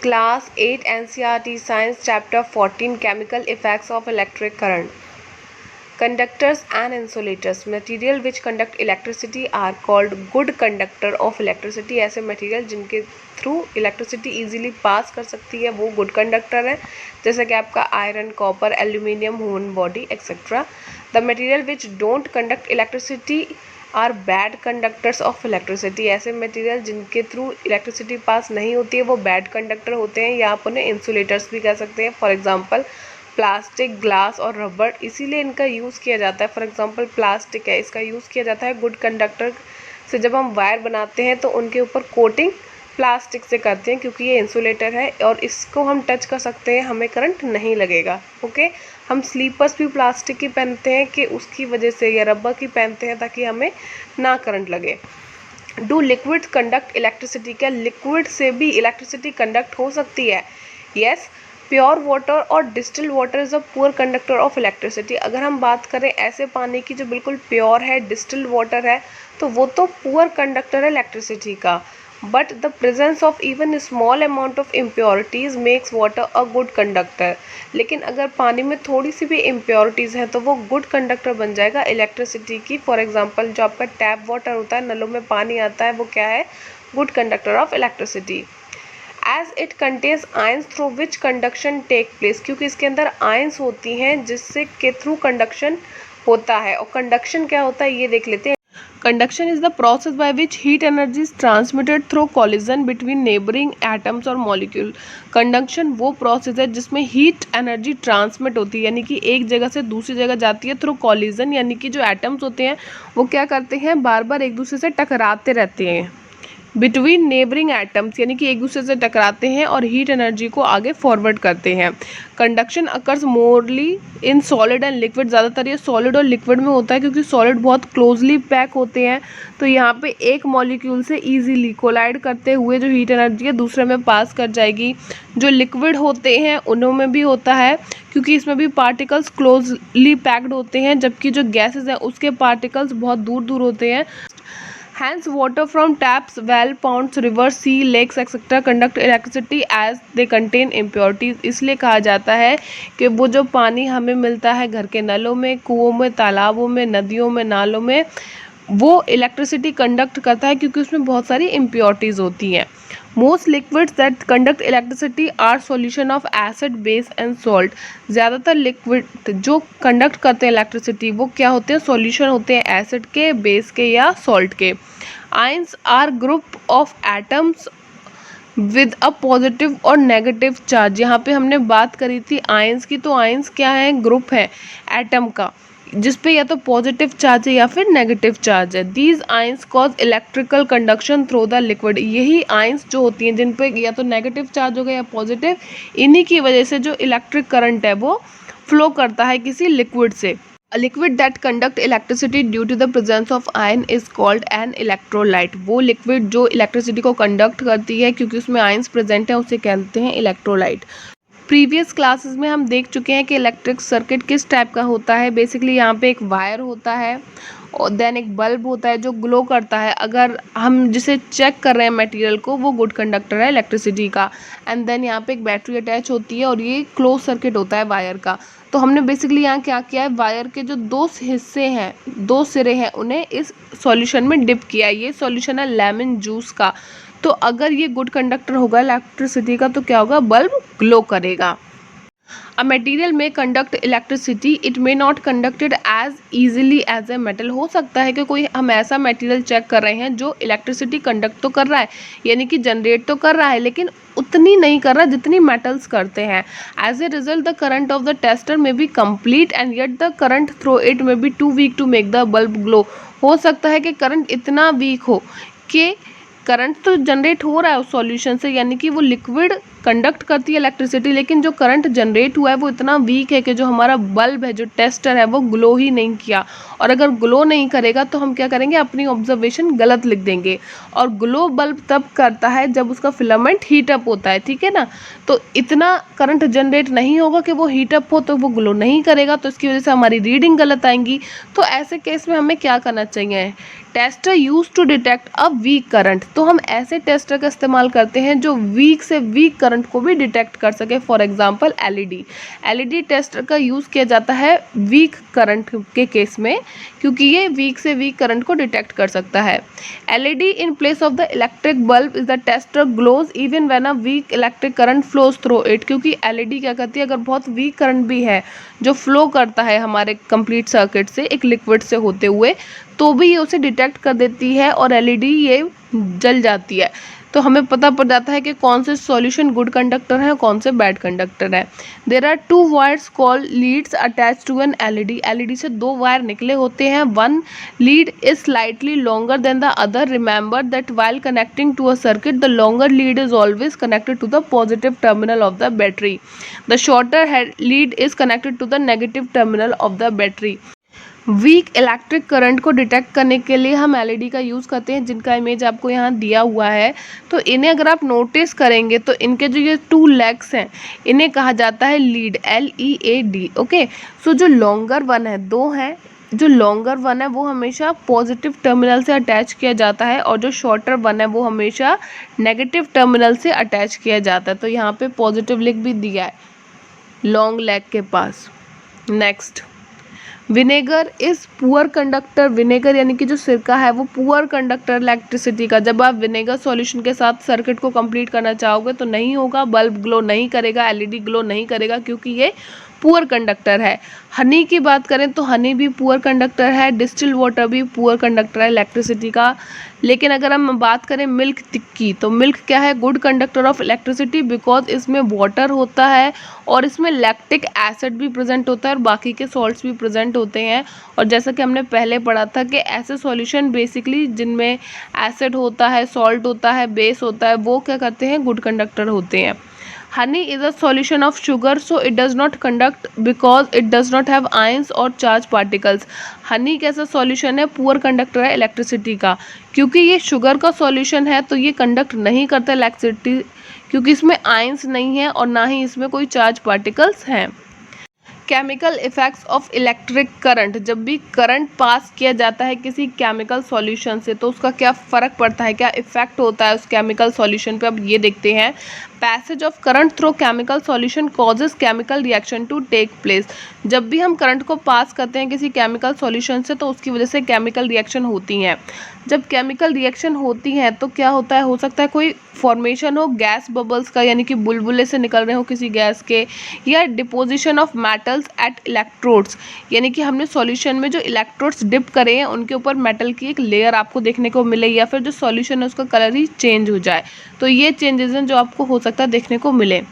Class 8 NCERT Science Chapter 14 Chemical Effects of Electric Current. Conductors and insulators. Material which conduct electricity are called good conductor of electricity. ऐसे material जिनके through electricity easily pass कर सकती है वो good conductor है, जैसे कि आपका iron, copper, aluminium, human body et cetera. The material which don't conduct electricity are bad conductors of electricity. ऐसे मटेरियल जिनके थ्रू इलेक्ट्रिसिटी पास नहीं होती है वो बैड कंडक्टर होते हैं, या आप उन्हें इंसुलेटर्स भी कह सकते हैं. फॉर एग्जांपल प्लास्टिक, ग्लास और रबड़, इसीलिए इनका यूज़ किया जाता है. फॉर एग्जांपल प्लास्टिक है, इसका यूज़ किया जाता है गुड कंडक्टर से. जब हम वायर बनाते हैं तो उनके ऊपर कोटिंग प्लास्टिक से करते हैं क्योंकि ये इंसुलेटर है और इसको हम टच कर सकते हैं, हमें करंट नहीं लगेगा. ओके, हम स्लीपर्स भी प्लास्टिक की पहनते हैं कि उसकी वजह से, या रबर की पहनते हैं ताकि हमें ना करंट लगे. Do liquid conduct electricity. क्या लिक्विड से भी इलेक्ट्रिसिटी कंडक्ट हो सकती है? यस. प्योर वाटर और distilled water is a poor conductor of electricity. अगर हम बात करें ऐसे पानी की जो बिल्कुल प्योर है, डिस्टिल्ड वाटर है, तो वो तो पुअर कंडक्टर है इलेक्ट्रिसिटी का. But the presence of even small amount of impurities makes water a good conductor. लेकिन अगर पानी में थोड़ी सी भी इम्प्योरिटीज़ हैं तो वो गुड कंडक्टर बन जाएगा इलेक्ट्रिसिटी की. फॉर एग्जांपल जो आपका टैप वाटर होता है, नलों में पानी आता है, वो क्या है? Good conductor of electricity. As it contains ions through which conduction take place. क्योंकि इसके अंदर आयंस होती हैं जिससे के थ्रू कंडक्शन होता है. और कंडक्शन क्या होता है ये देख लेते हैं. Conduction is the process by which heat energy is transmitted through collision between neighbouring atoms और मॉलिक्यूल. कंडक्शन वो प्रोसेस है जिसमें हीट एनर्जी ट्रांसमिट होती है, यानी कि एक जगह से दूसरी जगह जाती है थ्रू कॉलिजन, यानी कि जो एटम्स होते हैं वो क्या करते हैं, बार बार एक दूसरे से टकराते रहते हैं. बिटवीन नेबरिंग एटम्स, यानी कि एक दूसरे से टकराते हैं और हीट एनर्जी को आगे फॉरवर्ड करते हैं. Conduction occurs mostly in solid and liquid. ज़्यादातर ये सॉलिड और लिक्विड में होता है क्योंकि सॉलिड बहुत क्लोजली पैक होते हैं, तो यहाँ पे एक मॉलिक्यूल से इजीली कोलाइड करते हुए जो हीट एनर्जी है दूसरे में पास कर जाएगी. जो लिक्विड होते हैं उनमें भी होता है क्योंकि इसमें भी पार्टिकल्स क्लोजली पैक्ड होते हैं, जबकि जो गैसेज हैं उसके पार्टिकल्स बहुत दूर दूर होते हैं. Hence, water from taps, well, ponds, rivers, sea, lakes, etc. conduct electricity as they contain impurities. इसलिए कहा जाता है कि वो जो पानी हमें मिलता है घर के नलों में, कुओं में, तालाबों में, नदियों में, नालों में, वो इलेक्ट्रिसिटी कंडक्ट करता है क्योंकि उसमें बहुत सारी इम्प्योरिटीज़ होती हैं. Most liquids that conduct electricity are solution of acid, base and salt. ज़्यादातर लिक्विड जो कंडक्ट करते हैं इलेक्ट्रिसिटी वो क्या होते हैं? सॉल्यूशन होते हैं एसिड के, बेस के या सॉल्ट के. Ions are group of atoms with a positive और नेगेटिव चार्ज. यहाँ पे हमने बात करी थी आयंस की, तो आयंस क्या है? ग्रुप है एटम का जिसपे या तो पॉजिटिव चार्ज है या फिर नेगेटिव चार्ज है. These ions cause electrical conduction through the liquid. यही आयंस जो होती हैं जिन पे या तो नेगेटिव चार्ज होगा या पॉजिटिव, इन्हीं की वजह से जो इलेक्ट्रिक करंट है वो फ्लो करता है किसी लिक्विड से. A liquid that conduct electricity due to the presence of ion is called an electrolyte. वो लिक्विड जो इलेक्ट्रिसिटी को कंडक्ट करती है क्योंकि उसमें आयंस प्रेजेंट है उसे कहते हैं इलेक्ट्रोलाइट. प्रीवियस क्लासेस में हम देख चुके हैं कि इलेक्ट्रिक सर्किट किस टाइप का होता है. बेसिकली यहाँ पे एक वायर होता है और देन एक बल्ब होता है जो ग्लो करता है. अगर हम जिसे चेक कर रहे हैं मटेरियल को, वो गुड कंडक्टर है इलेक्ट्रिसिटी का. एंड देन यहाँ पे एक बैटरी अटैच होती है और ये क्लोज सर्किट होता है वायर का. तो हमने बेसिकली यहाँ क्या किया है, वायर के जो दो हिस्से हैं, दो सिरे हैं, उन्हें इस सॉल्यूशन में डिप किया है. ये सॉल्यूशन है लेमन जूस का. तो अगर ये गुड कंडक्टर होगा इलेक्ट्रिसिटी का तो क्या होगा? बल्ब ग्लो करेगा. A material may conduct electricity, it may not conduct it as easily as a metal. हो सकता है कि कोई हम ऐसा मटेरियल चेक कर रहे हैं जो इलेक्ट्रिसिटी कंडक्ट तो कर रहा है, यानी कि जनरेट तो कर रहा है, लेकिन उतनी नहीं कर रहा जितनी मेटल्स करते हैं. As a result the current of the tester may be complete and yet the current through it may be too weak to make the bulb glow. हो सकता है कि करंट इतना वीक हो कि करंट तो जनरेट हो रहा है उस सॉल्यूशन से, यानी कि वो लिक्विड कंडक्ट करती है इलेक्ट्रिसिटी, लेकिन जो करंट जनरेट हुआ है वो इतना वीक है कि जो हमारा बल्ब है, जो टेस्टर है, वो ग्लो ही नहीं किया. और अगर ग्लो नहीं करेगा तो हम क्या करेंगे? अपनी ऑब्जर्वेशन गलत लिख देंगे. और ग्लो बल्ब तब करता है जब उसका फिलामेंट हीट अप होता है, ठीक है ना. तो इतना करंट जनरेट नहीं होगा कि वो हीट अप हो तो वो ग्लो नहीं करेगा, तो इसकी वजह से हमारी रीडिंग गलत आएंगी. तो ऐसे केस में हमें क्या करना चाहिए? Tester use to detect a weak current. तो हम ऐसे टेस्टर का इस्तेमाल करते हैं जो वीक से वीक करंट करंट को भी डिटेक्ट कर सके। फॉर एग्जांपल एलईडी टेस्टर का यूज़ किया जाता है वीक करंट के केस में, क्योंकि ये वीक से वीक करंट को डिटेक्ट कर सकता है। LED in place of the electric bulb is the tester glows even when a weak electric current flows through it, क्योंकि एलईडी क्या करती है, अगर बहुत वीक करंट भी है जो फ्लो करता है हमारे कंप्लीट सर्किट से एक लिक्विड से होते हुए, तो भी ये उसे डिटेक्ट कर देती है और एलईडी ये जल जाती है। तो हमें पता पड़ जाता है कि कौन से सॉल्यूशन गुड कंडक्टर है, कौन से बैड कंडक्टर है। There are two wires called leads attach to an LED. LED से दो वायर निकले होते हैं। One lead is slightly longer than the other. Remember that while connecting to a circuit the longer lead is always connected to the positive terminal of the battery. The shorter lead is connected to the negative terminal of the battery. Weak electric current को detect करने के लिए हम LED का use करते हैं, जिनका image आपको यहाँ दिया हुआ है। तो इन्हें अगर आप नोटिस करेंगे तो इनके जो ये टू लेग्स हैं इन्हें कहा जाता है लीड, LEAD। ओके, सो जो लॉन्गर वन है, दो हैं, जो लॉन्गर वन है वो हमेशा पॉजिटिव टर्मिनल से अटैच किया जाता है और जो शॉर्टर वन है वो हमेशा नेगेटिव टर्मिनल से अटैच किया जाता है। तो यहाँ पे पॉजिटिव लिख भी दिया है लॉन्ग लेग के पास। Next, vinegar is poor conductor. Vinegar यानी कि जो सिरका है वो पुअर कंडक्टर इलेक्ट्रिसिटी का। जब आप विनेगर सॉल्यूशन के साथ सर्किट को कंप्लीट करना चाहोगे तो नहीं होगा, बल्ब ग्लो नहीं करेगा, एलईडी ग्लो नहीं करेगा, क्योंकि ये पुअर कंडक्टर है। हनी की बात करें तो हनी भी पुअर कंडक्टर है, डिस्टिल वाटर भी पुअर कंडक्टर है इलेक्ट्रिसिटी का। लेकिन अगर हम बात करें मिल्क की, तो मिल्क क्या है, good conductor of electricity, because इसमें वाटर होता है और इसमें लैक्टिक एसिड भी प्रेजेंट होता है और बाकी के सॉल्ट्स भी प्रेजेंट होते हैं। और जैसा कि हमने पहले पढ़ा था कि ऐसे सॉल्यूशन बेसिकली जिनमें एसिड होता है, सॉल्ट होता है, बेस होता है, वो क्या करते हैं, गुड कंडक्टर होते हैं। Honey is a solution of sugar, so it does not conduct because it does not have ions or charged particles. Honey कैसा सॉल्यूशन है, पुअर कंडक्टर है इलेक्ट्रिसिटी का, क्योंकि ये शुगर का सॉल्यूशन है तो ये कंडक्ट नहीं करता इलेक्ट्रिसिटी, क्योंकि इसमें आयंस नहीं है और ना ही इसमें कोई चार्ज पार्टिकल्स हैं। Chemical effects of electric current. जब भी करंट पास किया जाता है किसी केमिकल सॉल्यूशन से तो उसका क्या फ़र्क पड़ता है, क्या इफेक्ट होता है उस केमिकल सॉल्यूशन पे, अब ये देखते हैं। Passage of current through chemical solution causes chemical reaction to take place. जब भी हम करंट को पास करते हैं किसी केमिकल सॉल्यूशन से तो उसकी वजह से केमिकल रिएक्शन होती हैं। जब केमिकल रिएक्शन होती हैं तो क्या होता है, हो सकता है कोई फॉर्मेशन हो गैस बबल्स का, यानी कि बुलबुले से निकल रहे हो किसी गैस के, या deposition of metals at electrodes, यानी कि हमने सॉल्यूशन में जो इलेक्ट्रोड्स डिप करे हैं उनके ऊपर मेटल की एक लेयर आपको देखने को मिले, या फिर जो सॉल्यूशन है उसका कलर ही चेंज हो जाए। तो ये चेंजेस हैं जो आपको हो सकता है देखने को मिले।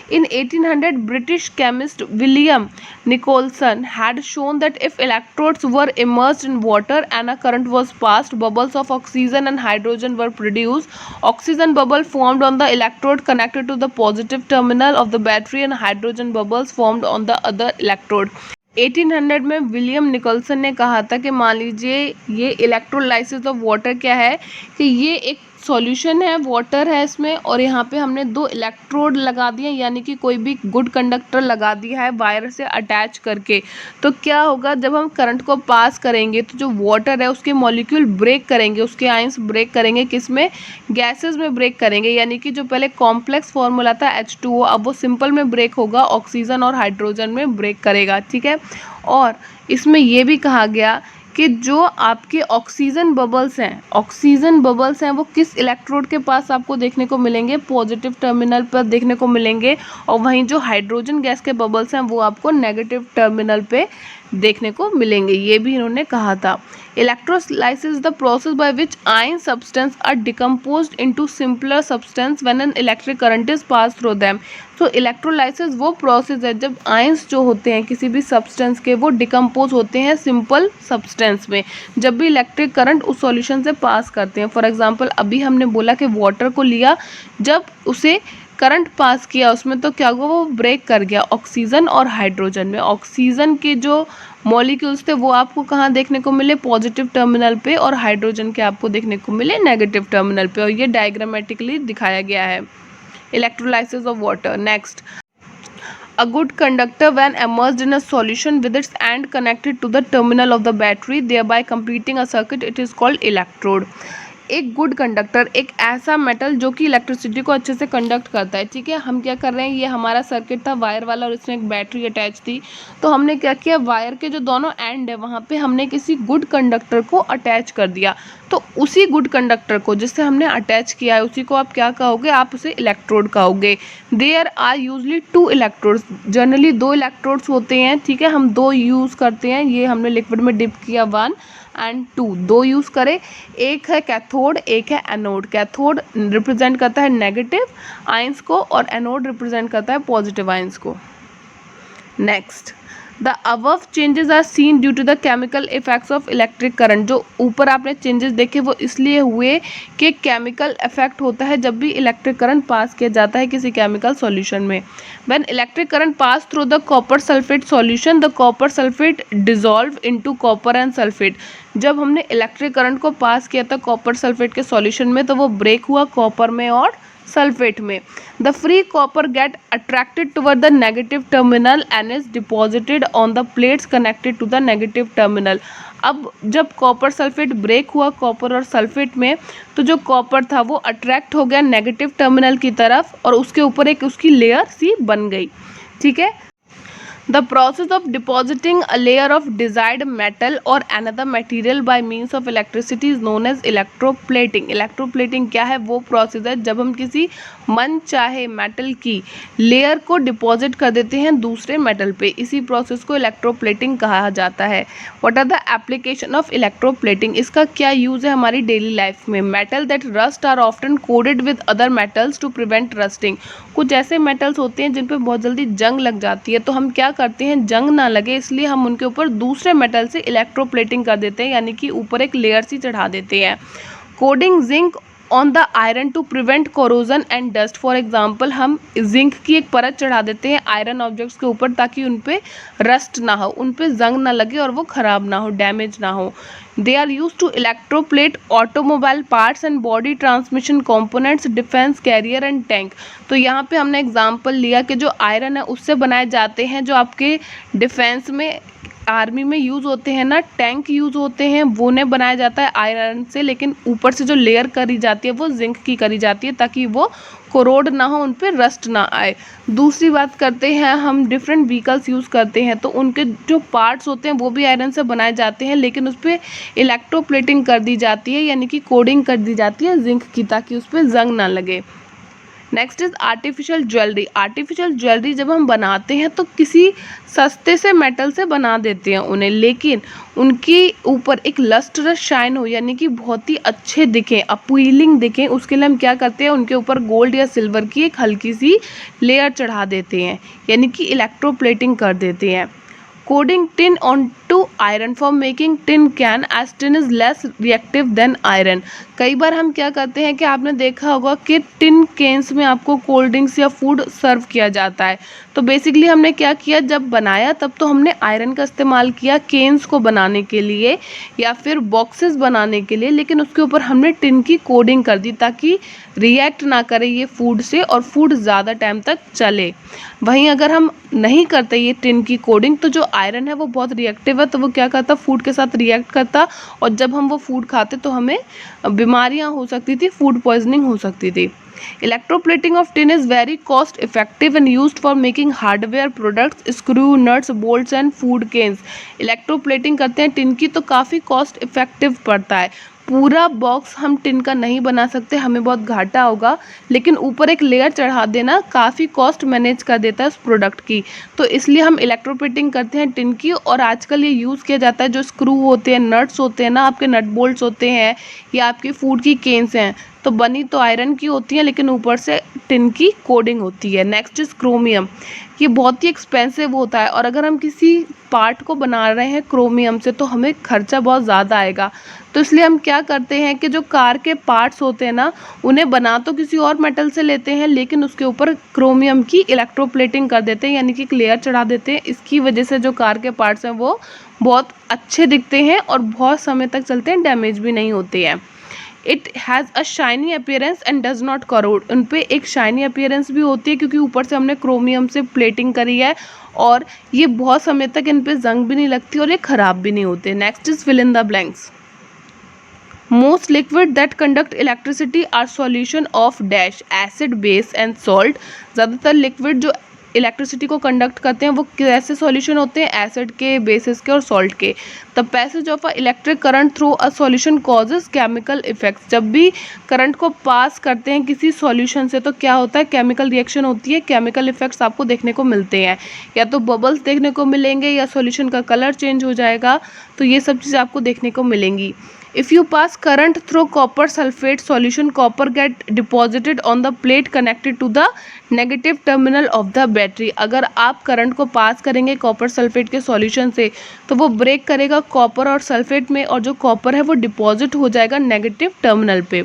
In 1800, British chemist William Nicholson had shown that if electrodes were immersed in water and a current was passed, bubbles of oxygen and hydrogen were produced. Oxygen bubble formed on the electrode connected to the positive terminal of the battery and hydrogen bubbles formed on the other electrode. 1800 में William Nicholson ने कहा था कि मान लीजिए ये electrolysis of water क्या है, कि ये एक सॉल्यूशन है, वाटर है इसमें, और यहाँ पे हमने दो इलेक्ट्रोड लगा दिए, यानी कि कोई भी गुड कंडक्टर लगा दिया है वायर से अटैच करके। तो क्या होगा, जब हम करंट को पास करेंगे तो जो वाटर है उसके मॉलिक्यूल ब्रेक करेंगे, उसके आयंस ब्रेक करेंगे, किस में, गैसेस में ब्रेक करेंगे। यानी कि जो पहले कॉम्प्लेक्स फॉर्मूला था H2O, अब वो सिंपल में ब्रेक होगा, ऑक्सीजन और हाइड्रोजन में ब्रेक करेगा। ठीक है, और इसमें ये भी कहा गया कि जो आपके ऑक्सीजन बबल्स हैं वो किस इलेक्ट्रोड के पास आपको देखने को मिलेंगे, पॉजिटिव टर्मिनल पर देखने को मिलेंगे, और वहीं जो हाइड्रोजन गैस के बबल्स हैं वो आपको नेगेटिव टर्मिनल पे देखने को मिलेंगे। ये भी इन्होंने कहा था। Electrolysis the process by which ion substance are decomposed into simpler substance when an electric current is pass through them. तो इलेक्ट्रोलाइसिस वो प्रोसेस है जब आयंस जो होते हैं किसी भी सब्सटेंस के वो डिकम्पोज होते हैं सिंपल सब्सटेंस में, जब भी इलेक्ट्रिक करंट उस सॉल्यूशन से पास करते हैं। फॉर एग्जांपल अभी हमने बोला कि वाटर को लिया, जब उसे करंट पास किया उसमें तो क्या हुआ, वो ब्रेक कर गया ऑक्सीजन और हाइड्रोजन में। ऑक्सीजन के जो मॉलिक्यूल्स थे वो आपको कहाँ देखने को मिले, पॉजिटिव टर्मिनल पे, और हाइड्रोजन के आपको देखने को मिले नेगेटिव टर्मिनल पे, और ये डायग्रामेटिकली दिखाया गया है electrolysis of water. Next, a good conductor when immersed in a solution with its end connected to the terminal of the battery thereby completing a circuit, it is called electrode. एक good conductor एक ऐसा metal जो कि electricity को अच्छे से conduct करता है। ठीक है, हम क्या कर रहे हैं, ये हमारा सर्किट था वायर वाला और इसमें एक बैटरी अटैच थी। तो हमने क्या किया, वायर के जो दोनों एंड है वहाँ पे हमने किसी गुड कंडक्टर को अटैच कर दिया। तो उसी गुड कंडक्टर को जिससे हमने अटैच किया है उसी को आप क्या कहोगे, आप उसे इलेक्ट्रोड कहोगे। There are usually 2 electrodes, generally 2 electrodes होते हैं। ठीक है, हम 2 यूज़ करते हैं। ये हमने लिक्विड में डिप किया 1 एंड 2, 2 यूज़ करें। एक है कैथोड, एक है एनोड। कैथोड रिप्रेजेंट करता है नेगेटिव आयंस को और एनोड रिप्रेजेंट करता है पॉजिटिव आयंस को। Next, the above changes are seen due to the chemical effects of electric current. जो ऊपर आपने चेंजेस देखे वो इसलिए हुए कि केमिकल इफेक्ट होता है जब भी इलेक्ट्रिक करंट पास किया जाता है किसी केमिकल सॉल्यूशन में। When electric current pass through the copper sulphate solution, the copper sulphate dissolve into copper and sulphate. जब हमने इलेक्ट्रिक करंट को पास किया था कॉपर सल्फेट के सॉल्यूशन में तो वो ब्रेक हुआ कॉपर में और सल्फेट में। The free copper get attracted toward the negative terminal and is deposited on the plates connected to the negative terminal. अब जब कॉपर सल्फेट ब्रेक हुआ कॉपर और सल्फेट में तो जो कॉपर था वो अट्रैक्ट हो गया नेगेटिव टर्मिनल की तरफ और उसके ऊपर एक उसकी लेयर सी बन गई। ठीक है, the process of depositing a layer of desired metal or another material by means of electricity is known as electroplating। electroplating क्या है, वो प्रोसेस है जब हम किसी मन चाहे मेटल की लेयर को डिपॉजिट कर देते हैं दूसरे मेटल पे। इसी प्रोसेस को इलेक्ट्रोप्लेटिंग कहा जाता है। What are the application of electroplating, इसका क्या यूज़ है हमारी डेली लाइफ में। Metal that rust are often coated with other metals to prevent rusting. कुछ ऐसे मेटल्स होते हैं जिन पे बहुत जल्दी जंग लग जाती है, तो हम क्या करते हैं, जंग ना लगे इसलिए हम उनके ऊपर दूसरे मेटल से इलेक्ट्रोप्लेटिंग कर देते हैं, यानी कि ऊपर एक लेयर सी चढ़ा देते हैं। Coating zinc on the iron to prevent corrosion and dust. For example, हम जिंक की एक परत चढ़ा देते हैं आयरन ऑब्जेक्ट्स के ऊपर ताकि उन पे रस्ट ना हो, उन पे जंग ना लगे और वो ख़राब ना हो, डैमेज ना हो। They are use to electroplate automobile parts and body transmission components, defence carrier and tank. तो यहाँ पे हमने एग्जाम्पल लिया कि जो आयरन है उससे बनाए जाते हैं जो आपके डिफेंस में आर्मी में यूज़ होते हैं ना, टैंक यूज़ होते हैं, वो ने बनाया जाता है आयरन से, लेकिन ऊपर से जो लेयर करी जाती है वो जिंक की करी जाती है ताकि वो कोरोड ना हो, उन पर रस्ट ना आए। दूसरी बात करते हैं, हम डिफरेंट व्हीकल्स यूज़ करते हैं तो उनके जो पार्ट्स होते हैं वो भी आयरन से बनाए जाते हैं, लेकिन उस पर इलेक्ट्रोप्लेटिंग कर दी जाती है, यानी कि कोडिंग कर दी जाती है जिंक की ताकि उस पर जंग ना लगे। Next is artificial jewellery. Artificial jewellery जब हम बनाते हैं तो किसी सस्ते से मेटल से बना देते हैं उन्हें, लेकिन उनके ऊपर एक लस्ट्रस शाइन हो, यानी कि बहुत ही अच्छे दिखें, अपीलिंग दिखें, उसके लिए हम क्या करते हैं, उनके ऊपर गोल्ड या सिल्वर की एक हल्की सी लेयर चढ़ा देते हैं, यानी कि इलेक्ट्रोप्लेटिंग कर देते हैं। Coating tin onto iron for making tin can as tin is less reactive than iron. कई बार हम क्या करते हैं कि आपने देखा होगा कि टिन केन्स में आपको कोल्ड ड्रिंक्स या फूड सर्व किया जाता है, तो बेसिकली हमने क्या किया, जब बनाया तब तो हमने आयरन का इस्तेमाल किया केन्स को बनाने के लिए या फिर बॉक्सेस बनाने के लिए, लेकिन उसके ऊपर हमने टिन की कोडिंग कर दी ताकि रिएक्ट ना करे ये फूड से और फूड ज़्यादा टाइम तक चले। वहीं अगर हम नहीं करते ये टिन की कोडिंग तो जो आयरन है वो बहुत रिएक्टिव है, तो वो क्या करता, फूड के साथ रिएक्ट करता और जब हम वो फूड खाते तो हमें बीमारियां हो सकती थी, फूड पॉइजनिंग हो सकती थी। Electroplating of tin is very cost effective and used for making hardware products, screw, nuts, bolts and food cans. Electroplating करते हैं टिन की तो काफ़ी कॉस्ट इफेक्टिव पड़ता है। पूरा बॉक्स हम टिन का नहीं बना सकते, हमें बहुत घाटा होगा, लेकिन ऊपर एक लेयर चढ़ा देना काफ़ी कॉस्ट मैनेज कर देता है उस प्रोडक्ट की, तो इसलिए हम इलेक्ट्रोप्लेटिंग करते हैं टिन की। और आजकल ये यूज़ किया जाता है, जो स्क्रू होते हैं, नट्स होते हैं ना, आपके नट बोल्ट्स होते हैं या आपकी फूड की केन्स हैं, तो बनी तो आयरन की होती है लेकिन ऊपर से टिन की कोडिंग होती है। Next is chromium. ये बहुत ही एक्सपेंसिव होता है और अगर हम किसी पार्ट को बना रहे हैं क्रोमियम से तो हमें खर्चा बहुत ज़्यादा आएगा, तो इसलिए हम क्या करते हैं कि जो कार के पार्ट्स होते हैं ना, उन्हें बना तो किसी और मेटल से लेते हैं लेकिन उसके ऊपर क्रोमियम की इलेक्ट्रोप्लेटिंग कर देते हैं, यानी कि एक लेयर चढ़ा देते हैं। इसकी वजह से जो कार के पार्ट्स हैं वो बहुत अच्छे दिखते हैं और बहुत समय तक चलते हैं, डैमेज भी नहीं होते हैं। It has a shiny appearance and does not crore. उन पे एक शाइनी अपीयरेंस भी होती है क्योंकि ऊपर से हमने क्रोमियम से प्लेटिंग करी है और ये बहुत समय तक इन पे जंग भी नहीं लगती और ये ख़राब भी नहीं होते। Next is fill in the blanks. Most liquid that conduct electricity are solution of dash acid base and salt. ज़्यादातर लिक्विड जो इलेक्ट्रिसिटी को कंडक्ट करते हैं वो कैसे सॉल्यूशन होते हैं, एसिड के, बेसिस के और सॉल्ट के। The passage of a electric current through a solution causes chemical effects. जब भी करंट को पास करते हैं किसी सॉल्यूशन से तो क्या होता है, केमिकल रिएक्शन होती है, केमिकल इफेक्ट्स आपको देखने को मिलते हैं, या तो बबल्स देखने को मिलेंगे या सॉल्यूशन का कलर चेंज हो जाएगा, तो ये सब चीज़ें आपको देखने को मिलेंगी। If you pass current through copper sulfate solution, copper get deposited on the plate connected to the negative terminal of the battery। अगर आप करंट को पास करेंगे कॉपर सल्फेट के सॉल्यूशन से तो वो ब्रेक करेगा कॉपर और सल्फेट में, और जो कॉपर है वो डिपॉजिट हो जाएगा नेगेटिव टर्मिनल पे।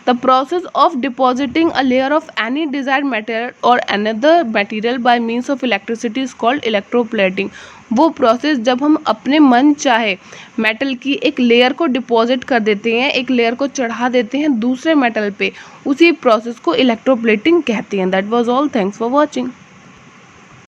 The process of depositing a layer of any desired material or another material by means of electricity is called electroplating। वो प्रोसेस जब हम अपने मन चाहे मेटल की एक लेयर को डिपॉजिट कर देते हैं, एक लेयर को चढ़ा देते हैं दूसरे मेटल पे, उसी प्रोसेस को इलेक्ट्रोप्लेटिंग कहते हैं। That was all, thanks for watching.